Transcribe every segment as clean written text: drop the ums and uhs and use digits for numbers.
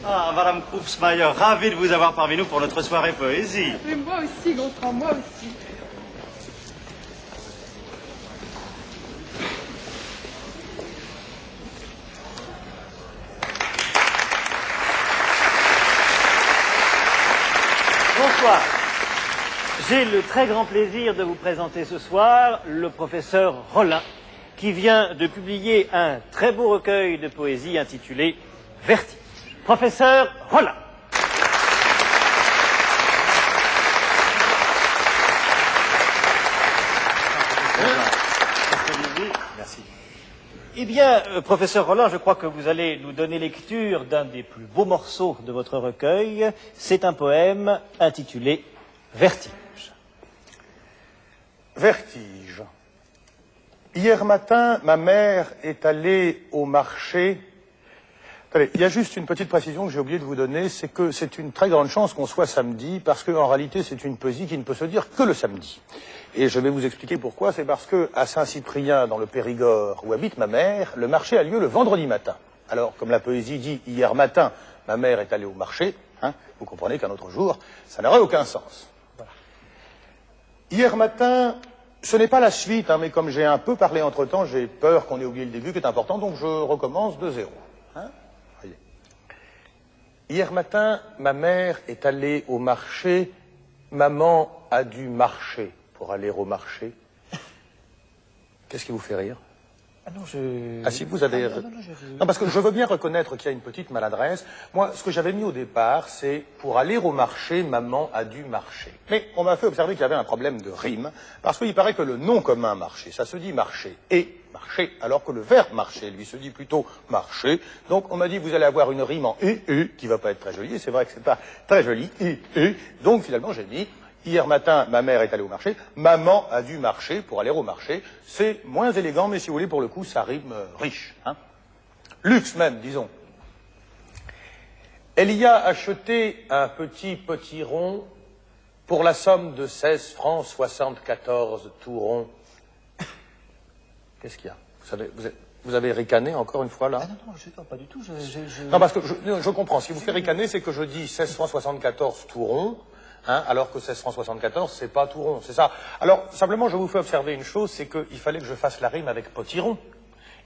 Ah, Madame Kruppsmayer, ravi de vous avoir parmi nous pour notre soirée poésie. Mais moi aussi, Gontran, moi aussi. Bonsoir. J'ai le très grand plaisir de vous présenter ce soir le professeur Rollin, qui vient de publier un très beau recueil de poésie intitulé Vertige. Professeur Rollin. Merci. Eh bien, professeur Rollin, je crois que vous allez nous donner lecture d'un des plus beaux morceaux de votre recueil. C'est un poème intitulé Vertige. Vertige. Hier matin, ma mère est allée au marché. Attendez, il y a juste une petite précision que j'ai oublié de vous donner, c'est que c'est une très grande chance qu'on soit samedi, parce qu'en réalité, c'est une poésie qui ne peut se dire que le samedi. Et je vais vous expliquer pourquoi. C'est parce que à Saint-Cyprien, dans le Périgord, où habite ma mère, le marché a lieu le vendredi matin. Alors, comme la poésie dit, hier matin, ma mère est allée au marché, hein, vous comprenez qu'un autre jour, ça n'aurait aucun sens. Voilà. Hier matin, ce n'est pas la suite, hein, mais comme j'ai un peu parlé entre-temps, j'ai peur qu'on ait oublié le début, qui est important, donc je recommence de zéro. Hein. Voyez. Hier matin, ma mère est allée au marché, maman a dû marcher pour aller au marché. Qu'est-ce qui vous fait rire? Ah non, je... Ah si, vous avez... Non, parce que je veux bien reconnaître qu'il y a une petite maladresse. Moi, ce que j'avais mis au départ, c'est « pour aller au marché, maman a dû marcher ». Mais on m'a fait observer qu'il y avait un problème de rime, parce qu'il paraît que le nom commun marché, ça se dit marché et marché, alors que le verbe marcher, lui, se dit plutôt marcher. Donc on m'a dit, vous allez avoir une rime en « u », qui va pas être très jolie, et c'est vrai que c'est pas très joli, « u ». Donc finalement, j'ai mis... Hier matin, ma mère est allée au marché. Maman a dû marcher pour aller au marché. C'est moins élégant, mais si vous voulez, pour le coup, ça rime riche. Hein. Luxe même, disons. Elle y a acheté un petit potiron pour la somme de 16 francs 74 tout rond. Qu'est-ce qu'il y a? Vous avez ricané encore une fois, là? Ah non, non, pas du tout. Non, parce que je comprends. Si vous faites ricaner, c'est que je dis 16 francs 74 tout rond. Hein, alors que 16 francs 74, c'est pas tout rond, c'est ça. Alors, simplement, je vous fais observer une chose, c'est qu'il fallait que je fasse la rime avec potiron.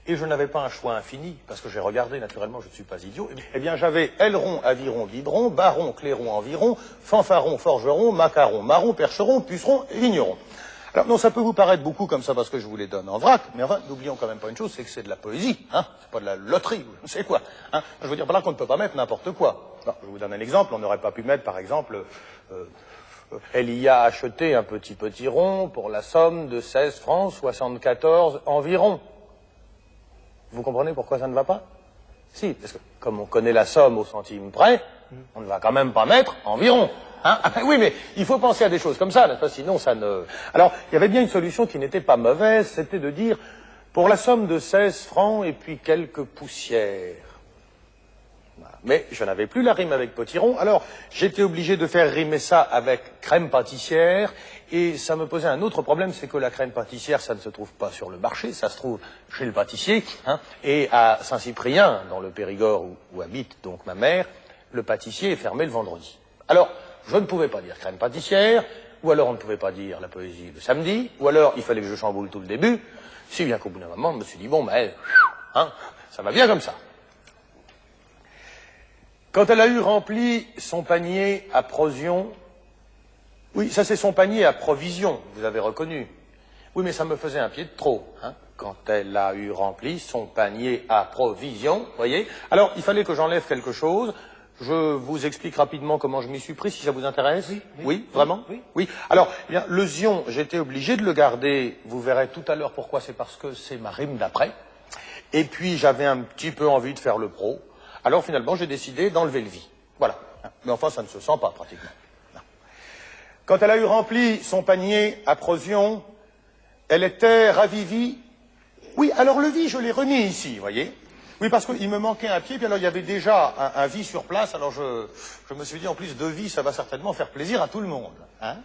Et je n'avais pas un choix infini, parce que j'ai regardé, naturellement, je ne suis pas idiot. Eh bien, j'avais aileron, aviron, guidron, baron, clairon, environ, fanfaron, forgeron, macaron, marron, percheron, puceron et vigneron. Alors, non, ça peut vous paraître beaucoup comme ça parce que je vous les donne en vrac, mais enfin, n'oublions quand même pas une chose, c'est que c'est de la poésie, hein. C'est pas de la loterie, ou je ne sais quoi. Hein. Je veux dire par là qu'on ne peut pas mettre n'importe quoi. Alors, je vous donne un exemple, on n'aurait pas pu mettre, par exemple, elle y a acheté un petit potiron pour la somme de 16 francs 74 environ. Vous comprenez pourquoi ça ne va pas? Si, parce que comme on connaît la somme au centime près, on ne va quand même pas mettre environ. Hein? Oui, mais il faut penser à des choses comme ça, sinon ça ne... Alors, il y avait bien une solution qui n'était pas mauvaise, c'était de dire, pour la somme de 16 francs et puis quelques poussières. Voilà. Mais je n'avais plus la rime avec potiron, alors j'étais obligé de faire rimer ça avec crème pâtissière, et ça me posait un autre problème, c'est que la crème pâtissière, ça ne se trouve pas sur le marché, ça se trouve chez le pâtissier, hein, et à Saint-Cyprien, dans le Périgord où habite donc ma mère, le pâtissier est fermé le vendredi. Alors, je ne pouvais pas dire crème pâtissière, ou alors on ne pouvait pas dire la poésie le samedi, ou alors il fallait que je chamboule tout le début, si bien qu'au bout d'un moment, je me suis dit, bon, ben, hein, ça va bien comme ça. Quand elle a eu rempli son panier à provision, oui, ça c'est son panier à provision, vous avez reconnu. Oui, mais ça me faisait un pied de trop, hein. Quand elle a eu rempli son panier à provision, voyez. Alors, il fallait que j'enlève quelque chose. Je vous explique rapidement comment je m'y suis pris, si ça vous intéresse. Oui, oui, oui, vraiment? Oui, oui. Alors, eh bien, le zion, j'étais obligé de le garder. Vous verrez tout à l'heure pourquoi, c'est parce que c'est ma rime d'après. Et puis, j'avais un petit peu envie de faire le pro. Alors, finalement, j'ai décidé d'enlever le vi. Voilà. Mais enfin, ça ne se sent pas, pratiquement. Non. Quand elle a eu rempli son panier à provision, elle était ravivie. Oui, alors le vi, je l'ai remis ici, vous voyez. Oui, parce qu'il me manquait un pied, puis alors il y avait déjà un vi sur place, alors je me suis dit, en plus, 2 vis, ça va certainement faire plaisir à tout le monde. Hein.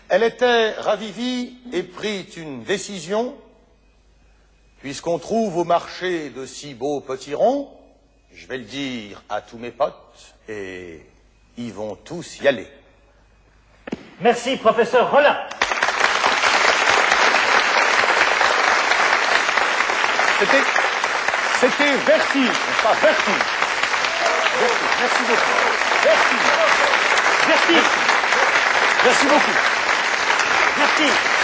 Elle était ravivie et prit une décision, puisqu'on trouve au marché de si beaux potirons, je vais le dire à tous mes potes et ils vont tous y aller. Merci, professeur Rollin. C'était Bercy, n'est-ce pas, Bercy. Merci beaucoup. Merci. Merci. Merci beaucoup. Merci.